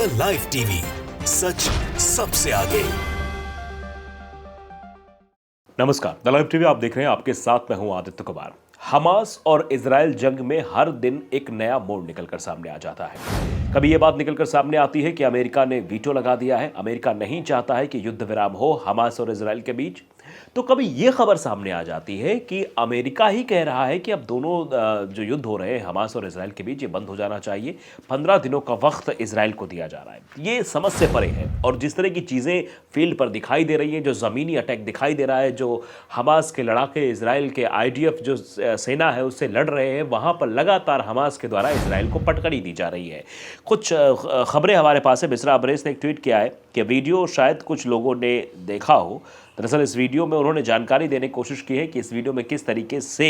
The live TV, सच सबसे आगे। नमस्कार, द लाइव टीवी आप देख रहे हैं। आपके साथ मैं हूं आदित्य कुमार। हमास और इजराइल जंग में हर दिन एक नया मोड़ निकलकर सामने आ जाता है। कभी यह बात निकलकर सामने आती है कि अमेरिका ने वीटो लगा दिया है, अमेरिका नहीं चाहता है कि युद्ध विराम हो हमास और इजराइल के बीच। तो कभी यह खबर सामने आ जाती है कि अमेरिका ही कह रहा है कि अब दोनों जो युद्ध हो रहे हैं हमास और इजराइल के बीच, ये बंद हो जाना चाहिए। 15 दिनों का वक्त इजराइल को दिया जा रहा है। ये समझ से परे है। और जिस तरह की चीज़ें फील्ड पर दिखाई दे रही हैं, जो ज़मीनी अटैक दिखाई दे रहा है, जो हमास के लड़ाके इजराइल के IDF जो सेना है उससे लड़ रहे हैं, वहाँ पर लगातार हमास के द्वारा इजराइल को पटकड़ी दी जा रही है। कुछ खबरें हमारे पास है। बिसरा अब्रेस ने एक ट्वीट किया है कि वीडियो शायद कुछ लोगों ने देखा हो। दरअसल इस वीडियो में उन्होंने जानकारी देने की कोशिश की है कि इस वीडियो में किस तरीके से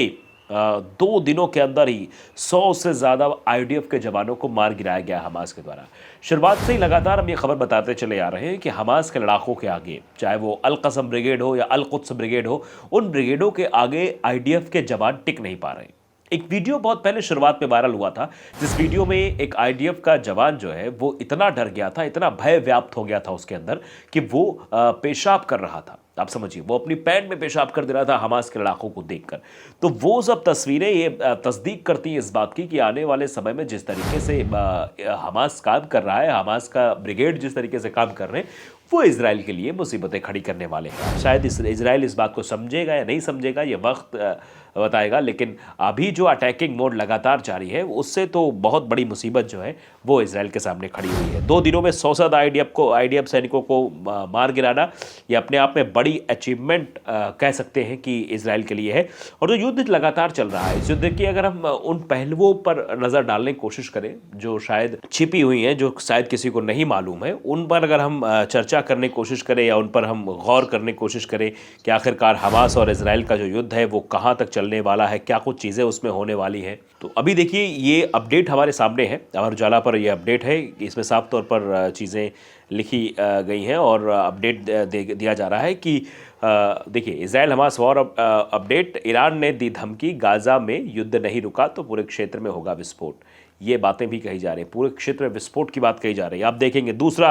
2 दिनों के अंदर ही 100 से ज़्यादा IDF के जवानों को मार गिराया गया हमास के द्वारा। शुरुआत से ही लगातार हम ये खबर बताते चले आ रहे हैं कि हमास के लड़ाकों के आगे, चाहे वो अल कसम ब्रिगेड हो या अल कुद्स ब्रिगेड हो, उन ब्रिगेडों के आगे IDF के जवान टिक नहीं पा रहे। एक वीडियो बहुत पहले शुरुआत में वायरल हुआ था, जिस वीडियो में एक IDF का जवान जो है वो इतना डर गया था, इतना भय व्याप्त हो गया था उसके अंदर कि वो पेशाब कर रहा था। आप समझिए, वो अपनी पैंट में पेशाब कर दे रहा था हमास के लड़ाकों को देखकर। तो वो सब तस्वीरें ये तस्दीक करती हैं इस बात की कि आने वाले समय में जिस तरीके से हमास काम कर रहा है, हमास का ब्रिगेड जिस तरीके से काम कर रहे हैं, वो इजराइल के लिए मुसीबतें खड़ी करने वाले हैं। शायद इजराइल इस बात को समझेगा या नहीं समझेगा, ये वक्त बताएगा। लेकिन अभी जो अटैकिंग मोड लगातार जारी है, उससे तो बहुत बड़ी मुसीबत जो है वो इजराइल के सामने खड़ी हुई है। 2 दिनों में 100 से ज़्यादा IDF सैनिकों को मार गिराना, ये अपने आप में बड़ी अचीवमेंट कह सकते हैं कि इजराइल के लिए है। और जो युद्ध लगातार चल रहा है, इस युद्ध की अगर हम उन पहलुओं पर नज़र डालने की कोशिश करें जो शायद छिपी हुई हैं, जो शायद किसी को नहीं मालूम है, उन पर अगर हम चर्चा करने की कोशिश करें या उन पर हम गौर करने की कोशिश करें कि आखिरकार हमास और इजराइल का जो युद्ध है वो कहाँ तक चलने वाला है, क्या कुछ चीज़ें उसमें होने वाली हैं। तो अभी देखिए, ये अपडेट हमारे सामने है, अमर उजाला पर ये अपडेट है। इसमें साफ तौर पर चीज़ें लिखी गई हैं और अपडेट दिया जा रहा है कि देखिए, Israel Hamas war update. Iran ने दी धमकी, गाज़ा में युद्ध नहीं रुका तो पूरे क्षेत्र में होगा विस्फोट। ये बातें भी कही जा रही हैं, पूरे क्षेत्र में विस्फोट की बात कही जा रही है। आप देखेंगे, दूसरा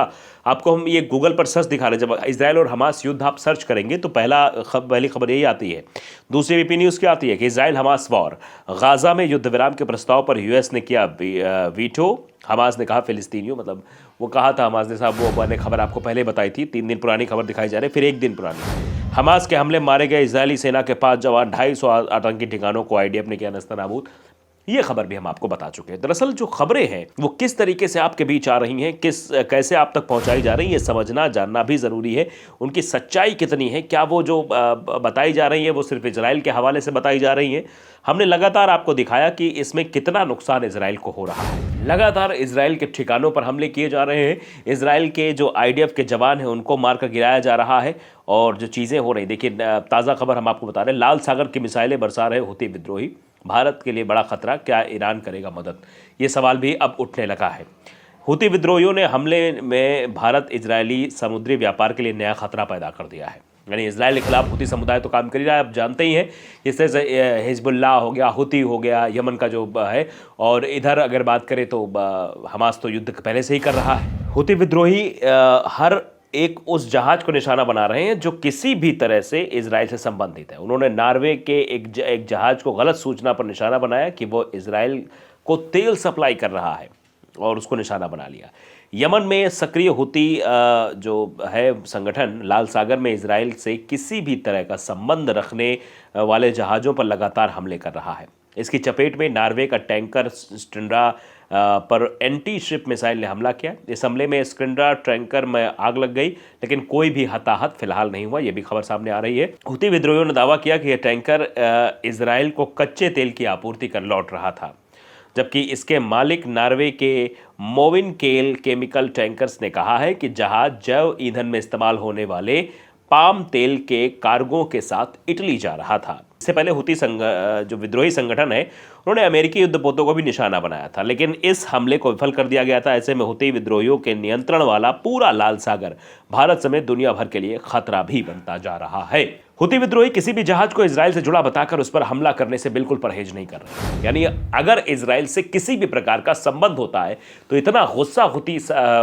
आपको हम ये गूगल पर सर्च दिखा रहे हैं, जब इजराइल और हमास युद्ध आप सर्च करेंगे तो पहली खबर यही आती है। दूसरी VP न्यूज़ की आती है कि इजराइल हमास वॉर, गाज़ा में युद्ध विराम के प्रस्ताव पर US ने किया वीटो। हमास ने कहा फिलिस्तीनियों, मतलब वो कहा था हमास ने, साहब वो मैंने खबर आपको पहले बताई थी, 3 दिन पुरानी खबर दिखाई जा रही है, फिर 1 दिन पुरानी। हमास के हमले मारे गए इजरायली सेना के 5 जवान, 250 आतंकी ठिकानों को IDF ने किया नस्तनाबूद। ये खबर भी हम आपको बता चुके हैं। दरअसल जो खबरें हैं वो किस तरीके से आपके बीच आ रही हैं, कैसे आप तक पहुंचाई जा रही हैं, ये समझना जानना भी ज़रूरी है। उनकी सच्चाई कितनी है, क्या वो जो बताई जा रही है वो सिर्फ इजराइल के हवाले से बताई जा रही हैं। हमने लगातार आपको दिखाया कि इसमें कितना नुकसान इजराइल को हो रहा है। लगातार इजराइल के ठिकानों पर हमले किए जा रहे हैं, इजराइल के जो IDF के जवान हैं उनको मार कर गिराया जा रहा है। और जो चीज़ें हो रही, देखिए ताज़ा खबर हम आपको बता रहे हैं, लाल सागर की मिसाइलें बरसा रहे हूती विद्रोही, भारत के लिए बड़ा खतरा, क्या ईरान करेगा मदद? ये सवाल भी अब उठने लगा है। हूती विद्रोहियों ने हमले में भारत इजरायली समुद्री व्यापार के लिए नया खतरा पैदा कर दिया है। यानी इजराइल के खिलाफ हूती समुदाय तो काम कर ही रहा है, आप जानते ही हैं। इस तरह से हिजबुल्लाह हो गया, हूती हो गया, यमन का जो है, और इधर अगर बात करें तो हमास तो युद्ध पहले से ही कर रहा है। हूती विद्रोही हर एक उस जहाज को निशाना बना रहे हैं जो किसी भी तरह से इजराइल से संबंधित है। उन्होंने नॉर्वे के एक जहाज को गलत सूचना पर निशाना बनाया कि वो इजराइल को तेल सप्लाई कर रहा है और उसको निशाना बना लिया। यमन में सक्रिय हूती जो है संगठन, लाल सागर में इजराइल से किसी भी तरह का संबंध रखने वाले जहाज़ों पर लगातार हमले कर रहा है। इसकी चपेट में नॉर्वे का टैंकर स्ट्रिंड्रा पर एंटी शिप मिसाइल ने हमला किया। इस हमले में स्ट्रिंड्रा टैंकर में आग लग गई, लेकिन कोई भी हताहत फिलहाल नहीं हुआ। ये भी खबर सामने आ रही है। हूती विद्रोहियों ने दावा किया कि यह टैंकर इजराइल को कच्चे तेल की आपूर्ति कर लौट रहा था, जबकि इसके मालिक नॉर्वे के मोविन केल केमिकल टैंकर्स ने कहा है कि जहाज जैव ईंधन में इस्तेमाल होने वाले पाम तेल के कार्गो के साथ इटली जा रहा था। इससे पहले हूती जो विद्रोही संगठन है, उन्होंने अमेरिकी युद्धपोतों को भी निशाना बनाया था, लेकिन इस हमले को विफल कर दिया गया था। ऐसे में हूती विद्रोहियों के नियंत्रण वाला पूरा लाल सागर भारत समेत दुनिया भर के लिए खतरा भी बनता जा रहा है। हुती विद्रोही किसी भी जहाज को इजराइल से जुड़ा बताकर उस पर हमला करने से बिल्कुल परहेज नहीं कर रहे। यानी अगर इजराइल से किसी भी प्रकार का संबंध होता है तो इतना गुस्सा हुती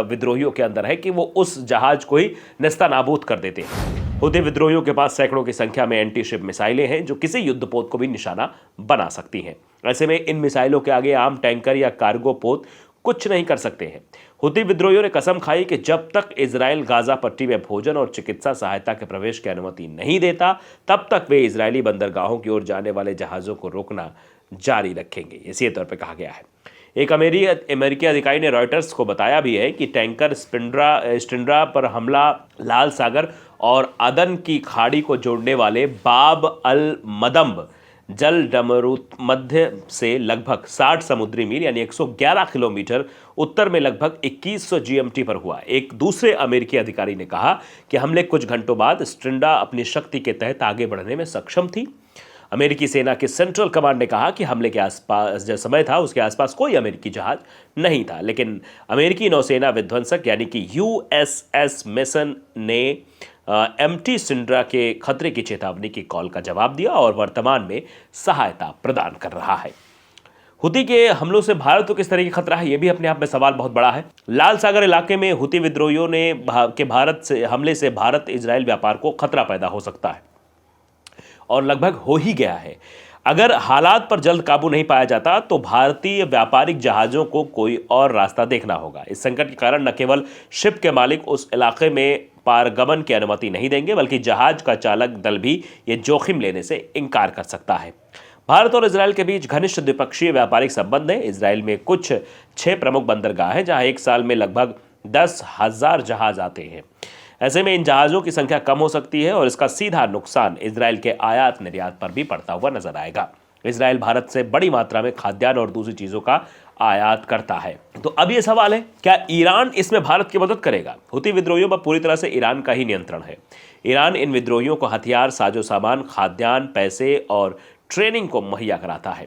विद्रोहियों के अंदर है कि वो उस जहाज को ही नेस्तनाबूद कर देते हैं। हुती विद्रोहियों के पास सैकड़ों की संख्या में एंटी शिप मिसाइलें हैं जो किसी युद्धपोत को भी निशाना बना सकती हैं। ऐसे में इन मिसाइलों के आगे आम टैंकर या कार्गो पोत कुछ नहीं कर सकते हैं। हुती विद्रोहियों ने कसम खाई कि जब तक इजराइल गाजा पट्टी में भोजन और चिकित्सा सहायता के प्रवेश की अनुमति नहीं देता तब तक वे इजरायली बंदरगाहों की ओर जाने वाले जहाज़ों को रोकना जारी रखेंगे, इसी तौर पर कहा गया है। एक अमेरिकी अधिकारी ने रॉयटर्स को बताया भी है कि टैंकर स्टिंड्रा पर हमला लाल सागर और अदन की खाड़ी को जोड़ने वाले बाब अल मदम्ब जल डमरूत मध्य से लगभग 60 समुद्री मील यानी 111 किलोमीटर उत्तर में लगभग 2100 जीएमटी पर हुआ। एक दूसरे अमेरिकी अधिकारी ने कहा कि हमले कुछ घंटों बाद स्टिंड्रा अपनी शक्ति के तहत आगे बढ़ने में सक्षम थी। अमेरिकी सेना के सेंट्रल कमांड ने कहा कि हमले के आसपास जो समय था उसके आसपास कोई अमेरिकी जहाज नहीं था, लेकिन अमेरिकी नौसेना विध्वंसक यानी कि यूएसएस मेसन ने एमटी स्टिंड्रा के खतरे की चेतावनी की कॉल का जवाब दिया और वर्तमान में सहायता प्रदान कर रहा है। हुती के हमलों से भारत को किस तरह की खतरा है, यह भी अपने आप में सवाल बहुत बड़ा है। लाल सागर इलाके में हुती विद्रोहियों ने भारत से हमले से भारत इजराइल व्यापार को खतरा पैदा हो सकता है और लगभग हो ही गया है। अगर हालात पर जल्द काबू नहीं पाया जाता तो भारतीय व्यापारिक जहाज़ों को कोई और रास्ता देखना होगा। इस संकट के कारण न केवल शिप के मालिक उस इलाके में पारगमन की अनुमति नहीं देंगे बल्कि जहाज का चालक दल भी ये जोखिम लेने से इनकार कर सकता है। भारत और इजराइल के बीच घनिष्ठ द्विपक्षीय व्यापारिक संबंध है। इजराइल में कुछ 6 प्रमुख बंदरगाह हैं जहां एक साल में लगभग 10,000 जहाज आते हैं। ऐसे में इन जहाज़ों की संख्या कम हो सकती है और इसका सीधा नुकसान इजराइल के आयात निर्यात पर भी पड़ता हुआ नजर आएगा। इजराइल भारत से बड़ी मात्रा में खाद्यान्न और दूसरी चीज़ों का आयात करता है। तो अब ये सवाल है, क्या ईरान इसमें भारत की मदद करेगा? हुती विद्रोहियों पर पूरी तरह से ईरान का ही नियंत्रण है। ईरान इन विद्रोहियों को हथियार, साजो सामान, खाद्यान्न, पैसे और ट्रेनिंग को मुहैया कराता है।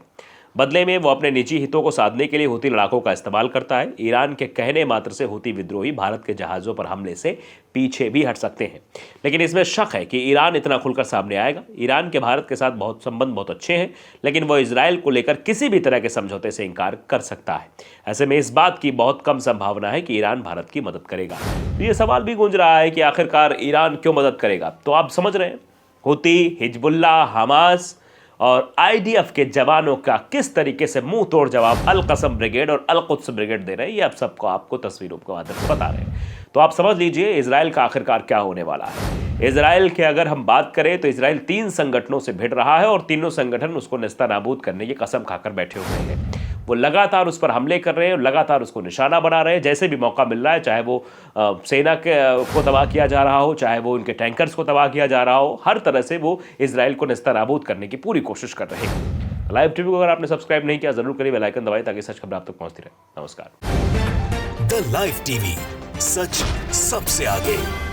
बदले में वो अपने निजी हितों को साधने के लिए हुती लड़ाकों का इस्तेमाल करता है। ईरान के कहने मात्र से हुती विद्रोही भारत के जहाज़ों पर हमले से पीछे भी हट सकते हैं, लेकिन इसमें शक है कि ईरान इतना खुलकर सामने आएगा। ईरान के भारत के साथ संबंध बहुत अच्छे हैं, लेकिन वो इजराइल को लेकर किसी भी तरह के समझौते से इनकार कर सकता है। ऐसे में इस बात की बहुत कम संभावना है कि ईरान भारत की मदद करेगा। तो ये सवाल भी गूंज रहा है कि आखिरकार ईरान क्यों मदद करेगा? तो आप समझ रहे हैं, हुती, हिजबुल्लाह, हमास और आईडीएफ के जवानों का किस तरीके से मुंह तोड़ जवाब अल कसम ब्रिगेड और अल कुद्स ब्रिगेड दे रहे हैं, ये आप सबको आपको तस्वीरों के माध्यम से बता रहे हैं। तो आप समझ लीजिए इजराइल का आखिरकार क्या होने वाला है। इजराइल की अगर हम बात करें तो इजराइल 3 संगठनों से भिड़ रहा है और तीनों संगठन उसको नेस्तनाबूद करने की कसम खाकर बैठे हुए हैं। वो लगातार उस पर हमले कर रहे हैं और लगातार उसको निशाना बना रहे हैं। जैसे भी मौका मिल रहा है, चाहे वो सेना को तबाह किया जा रहा हो, चाहे वो उनके टैंकर्स को तबाह किया जा रहा हो, हर तरह से वो इजराइल को नेस्तनाबूद करने की पूरी कोशिश कर रहे हैं। लाइव टीवी को अगर आपने सब्सक्राइब नहीं किया जरूर करिए, बेल आइकन दबाइए ताकि सच खबर आप तक पहुंचती रहे। नमस्कार। द लाइव टीवी, सच सबसे आगे।